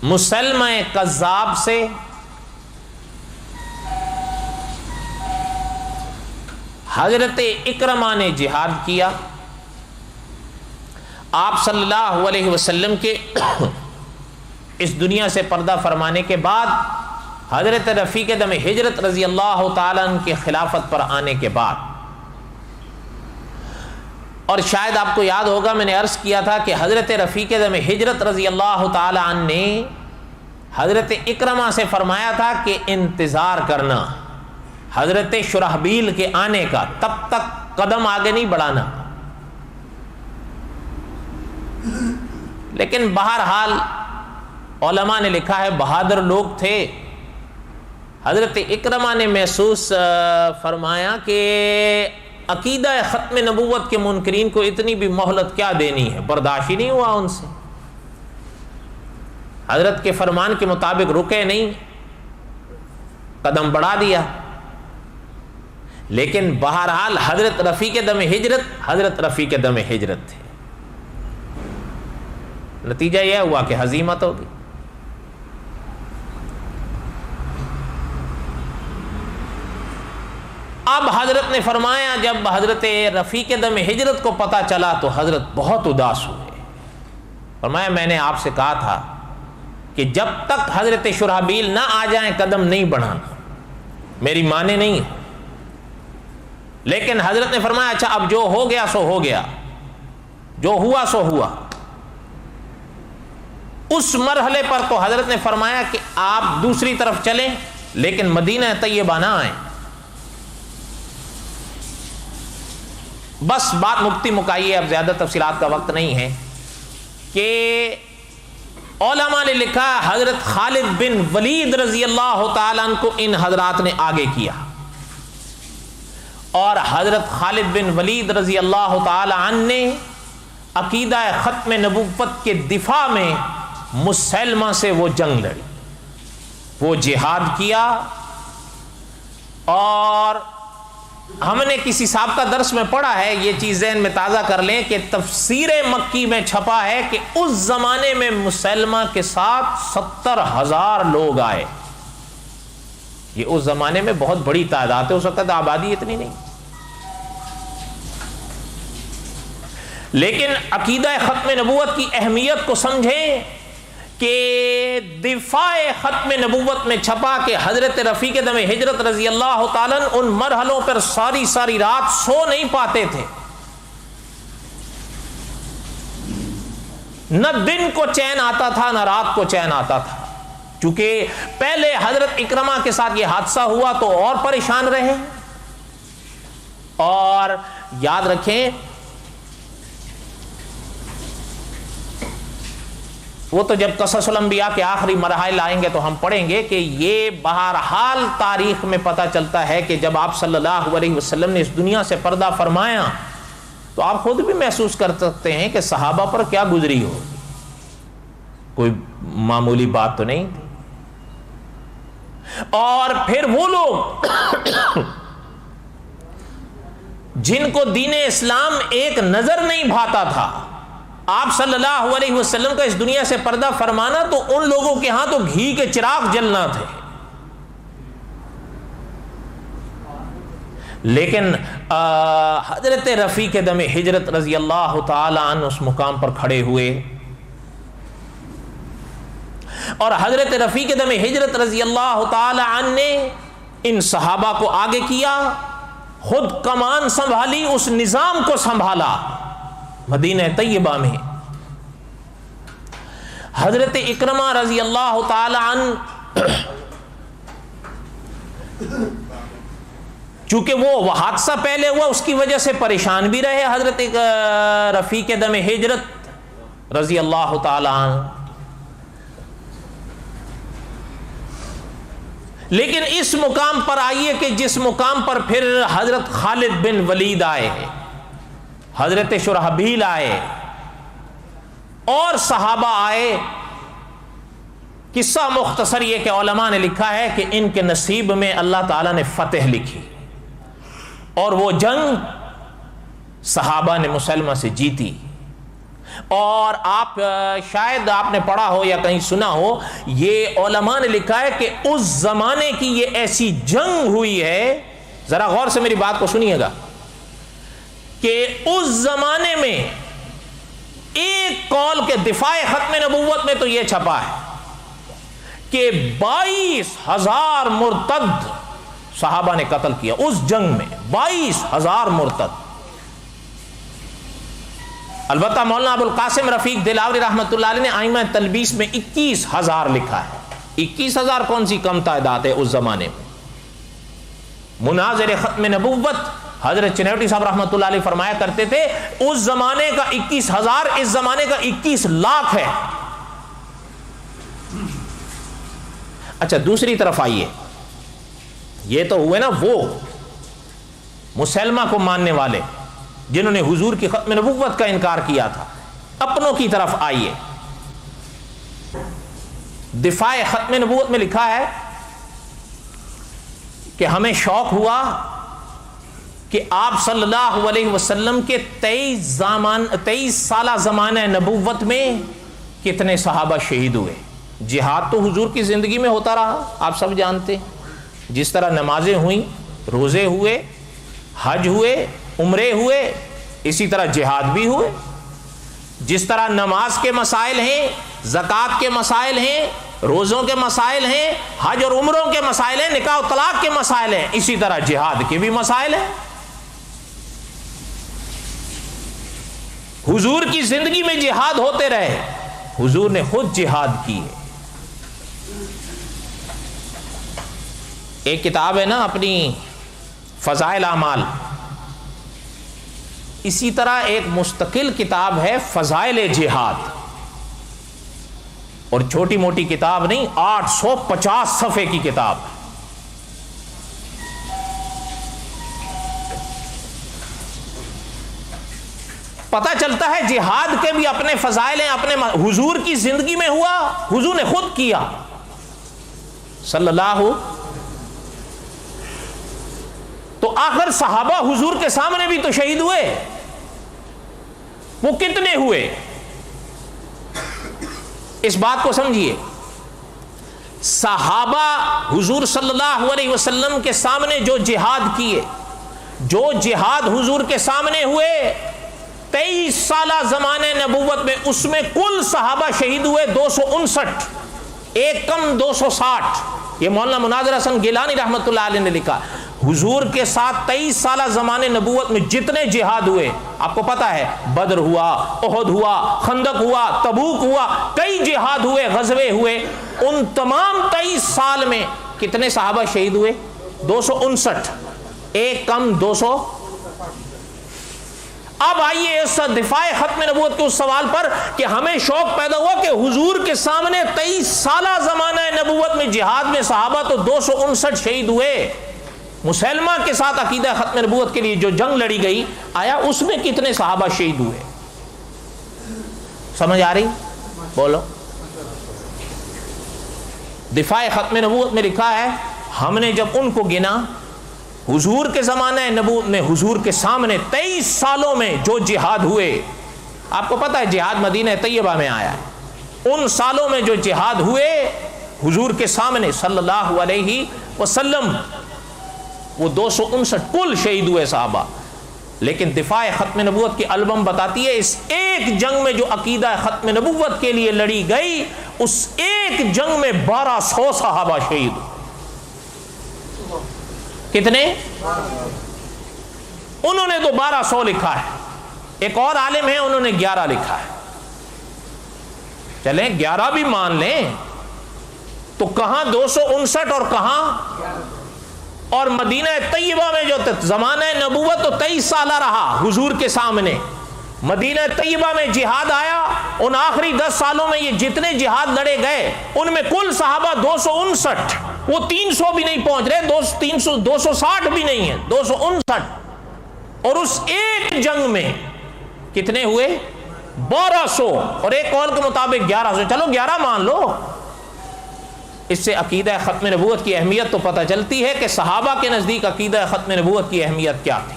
مسلمہ کذاب سے حضرت اکرمہ نے جہاد کیا. آپ صلی اللہ علیہ وسلم کے اس دنیا سے پردہ فرمانے کے بعد حضرت رفیق دم ہجرت رضی اللہ تعالیٰ عنہ کی خلافت پر آنے کے بعد، اور شاید آپ کو یاد ہوگا میں نے عرض کیا تھا کہ حضرت رفیق دم ہجرت رضی اللہ تعالیٰ عنہ نے حضرت اکرمہ سے فرمایا تھا کہ انتظار کرنا حضرت شرحبیل کے آنے کا، تب تک قدم آگے نہیں بڑھانا. لیکن بہرحال علماء نے لکھا ہے بہادر لوگ تھے. حضرت اکرمہ نے محسوس فرمایا کہ عقیدہ ختم نبوت کے منکرین کو اتنی بھی مہلت کیا دینی ہے، برداشت ہی نہیں ہوا ان سے. حضرت کے فرمان کے مطابق رکے نہیں، قدم بڑھا دیا. لیکن بہرحال حضرت رفیق دم ہجرت حضرت رفیق دم ہجرت تھے. نتیجہ یہ ہوا کہ ہزیمت ہوگی. اب حضرت نے فرمایا، جب حضرت رفیق دم ہجرت کو پتہ چلا تو حضرت بہت اداس ہوئے. فرمایا میں نے آپ سے کہا تھا کہ جب تک حضرت شرحبیل نہ آ جائیں قدم نہیں بڑھانا. میری مانے نہیں. لیکن حضرت نے فرمایا اچھا اب جو ہو گیا سو ہو گیا، جو ہوا سو ہوا. اس مرحلے پر تو حضرت نے فرمایا کہ آپ دوسری طرف چلیں لیکن مدینہ طیبہ نہ آئیں. بس بات مکتی مکائی ہے، اب زیادہ تفصیلات کا وقت نہیں ہے. کہ علماء نے لکھا حضرت خالد بن ولید رضی اللہ تعالیٰ عنہ کو ان حضرات نے آگے کیا، اور حضرت خالد بن ولید رضی اللہ تعالیٰ عنہ نے عقیدہ ختم نبوت کے دفاع میں مسلمہ سے وہ جنگ لڑی، وہ جہاد کیا. اور ہم نے کسی سابقہ درس میں پڑھا ہے، یہ چیز ذہن میں تازہ کر لیں کہ تفسیر مکی میں چھپا ہے کہ اس زمانے میں مسلمہ کے ساتھ 70,000 لوگ آئے. یہ اس زمانے میں بہت بڑی تعداد ہے، اس وقت آبادی اتنی نہیں. لیکن عقیدہ ختم نبوت کی اہمیت کو سمجھیں کہ دفاع ختم نبوت میں چھپا کہ حضرت رفیق دم ہجرت رضی اللہ تعالیٰ ان مرحلوں پر ساری رات سو نہیں پاتے تھے. نہ دن کو چین آتا تھا نہ رات کو چین آتا تھا. چونکہ پہلے حضرت اکرمہ کے ساتھ یہ حادثہ ہوا تو اور پریشان رہے. اور یاد رکھیں وہ تو جب قصص الانبیاء کے آخری مراحل آئیں گے تو ہم پڑھیں گے کہ یہ بہرحال تاریخ میں پتہ چلتا ہے کہ جب آپ صلی اللہ علیہ وسلم نے اس دنیا سے پردہ فرمایا تو آپ خود بھی محسوس کر سکتے ہیں کہ صحابہ پر کیا گزری ہو. کوئی معمولی بات تو نہیں تھی. اور پھر وہ لوگ جن کو دین اسلام ایک نظر نہیں بھاتا تھا، آپ صلی اللہ علیہ وسلم کا اس دنیا سے پردہ فرمانا تو ان لوگوں کے ہاں تو گھی کے چراغ جلنا تھے. لیکن حضرت رفیق دم ہجرت رضی اللہ تعالی عنہ اس مقام پر کھڑے ہوئے، اور حضرت رفیق دم ہجرت رضی اللہ تعالی عنہ نے ان صحابہ کو آگے کیا، خود کمان سنبھالی، اس نظام کو سنبھالا. مدینہ طیبہ میں حضرت اکرمہ رضی اللہ تعالی عنہ چونکہ وہ حادثہ پہلے ہوا اس کی وجہ سے پریشان بھی رہے حضرت رفیق دم ہجرت رضی اللہ تعالی عنہ. لیکن اس مقام پر آئیے کہ جس مقام پر پھر حضرت خالد بن ولید آئے، حضرت شرحبیل آئے اور صحابہ آئے. قصہ مختصر یہ کہ علماء نے لکھا ہے کہ ان کے نصیب میں اللہ تعالیٰ نے فتح لکھی اور وہ جنگ صحابہ نے مسلمہ سے جیتی. اور آپ شاید آپ نے پڑھا ہو یا کہیں سنا ہو، یہ علماء نے لکھا ہے کہ اس زمانے کی یہ ایسی جنگ ہوئی ہے، ذرا غور سے میری بات کو سنیے گا، کہ اس زمانے میں ایک قول کے دفاع ختم نبوت میں تو یہ چھپا ہے کہ 22,000 مرتد صحابہ نے قتل کیا اس جنگ میں، 22,000 مرتد۔ البتہ مولانا ابو القاسم رفیق دلاوری رحمۃ اللہ علیہ نے آئمہ تلبیس میں 21,000 لکھا ہے۔ 21,000 کون سی کم تعداد ہے اس زمانے میں؟ مناظر ختم نبوت حضرت چنیوٹی صاحب رحمۃ اللہ علیہ فرمایا کرتے تھے اس زمانے کا 21,000 اس زمانے کا 21 لاکھ ہے۔ اچھا دوسری طرف آئیے، یہ تو ہوئے نا وہ مسلمہ کو ماننے والے جنہوں نے حضور کی ختم نبوت کا انکار کیا تھا۔ اپنوں کی طرف آئیے، دفاع ختم نبوت میں لکھا ہے کہ ہمیں شوق ہوا کہ آپ صلی اللہ علیہ وسلم کے 23 سالہ زمانہ نبوت میں کتنے صحابہ شہید ہوئے۔ جہاد تو حضور کی زندگی میں ہوتا رہا، آپ سب جانتے ہیں، جس طرح نمازیں ہوئیں، روزے ہوئے، حج ہوئے، عمرے ہوئے، اسی طرح جہاد بھی ہوئے۔ جس طرح نماز کے مسائل ہیں، زکوٰۃ کے مسائل ہیں، روزوں کے مسائل ہیں، حج اور عمروں کے مسائل ہیں، نکاح و طلاق کے مسائل ہیں، اسی طرح جہاد کے بھی مسائل ہیں۔ حضور کی زندگی میں جہاد ہوتے رہے، حضور نے خود جہاد کی ہے۔ ایک کتاب ہے نا اپنی فضائل اعمال، اسی طرح ایک مستقل کتاب ہے فضائل جہاد، اور چھوٹی موٹی کتاب نہیں، 850 صفحے کی کتاب۔ پتہ چلتا ہے جہاد کے بھی اپنے فضائل ہیں، اپنے حضور کی زندگی میں ہوا، حضور نے خود کیا صلی اللہ۔ تو آخر صحابہ حضور کے سامنے بھی تو شہید ہوئے، وہ کتنے ہوئے؟ اس بات کو سمجھیے، صحابہ حضور صلی اللہ علیہ وسلم کے سامنے جو جہاد کیے، جو جہاد حضور کے سامنے ہوئے 23 سالہ زمانہ نبوت میں، اس میں کل صحابہ شہید ہوئے 259، ایک کم 260۔ یہ مولانا مناظر حسن گیلانی رحمۃ اللہ علیہ نے لکھا۔ حضور کے ساتھ 23 سالہ زمانہ نبوت میں جتنے جہاد ہوئے، آپ کو پتا ہے، بدر ہوا، احد ہوا، خندق ہوا، تبوک ہوا، کئی جہاد ہوئے، غزوے ہوئے، ان تمام 23 سال میں کتنے صحابہ شہید ہوئے؟ 259، ایک کم 200۔ اب آئیے اس دفاع ختم نبوت کے اس سوال پر کہ ہمیں شوق پیدا ہوا کہ حضور کے سامنے 23 سالہ زمانہ نبوت میں جہاد میں صحابہ تو 259 شہید ہوئے، مسلمہ کے ساتھ عقیدہ ختم نبوت کے لیے جو جنگ لڑی گئی، آیا اس میں کتنے صحابہ شہید ہوئے؟ سمجھ آ رہی؟ بولو۔ دفاع ختم نبوت میں لکھا ہے ہم نے جب ان کو گنا، حضور کے زمانہ نبوت میں حضور کے سامنے 23 سالوں میں جو جہاد ہوئے، آپ کو پتا ہے جہاد مدینہ طیبہ میں آیا ہے، ان سالوں میں جو جہاد ہوئے حضور کے سامنے صلی اللہ علیہ وسلم، وہ 259 کل شہید ہوئے صحابہ۔ لیکن دفاع ختم نبوت کی البم بتاتی ہے اس ایک جنگ میں جو عقیدہ ختم نبوت کے لیے لڑی گئی، اس ایک جنگ میں 1200 صحابہ شہید ہوئے۔ کتنے؟ انہوں نے تو 1200 لکھا ہے، ایک اور عالم ہے انہوں نے 11 لکھا ہے۔ چلیں 11 بھی مان لیں تو کہاں 259 اور کہاں؟ اور مدینہ طیبہ میں جو زمانہ نبوت تو 23 سالہ رہا حضور کے سامنے، مدینہ طیبہ میں جہاد آیا، ان آخری 10 سالوں میں یہ جتنے جہاد لڑے گئے ان میں کل صحابہ 259، وہ 300 بھی نہیں پہنچ رہے، 260 بھی نہیں ہے، 259۔ اور اس ایک جنگ میں کتنے ہوئے؟ 1200، اور ایک قول کے مطابق 1100، چلو 11 مان لو۔ اس سے عقیدہ ختم نبوت کی اہمیت تو پتہ چلتی ہے کہ صحابہ کے نزدیک عقیدہ ختم نبوت کی اہمیت کیا تھی۔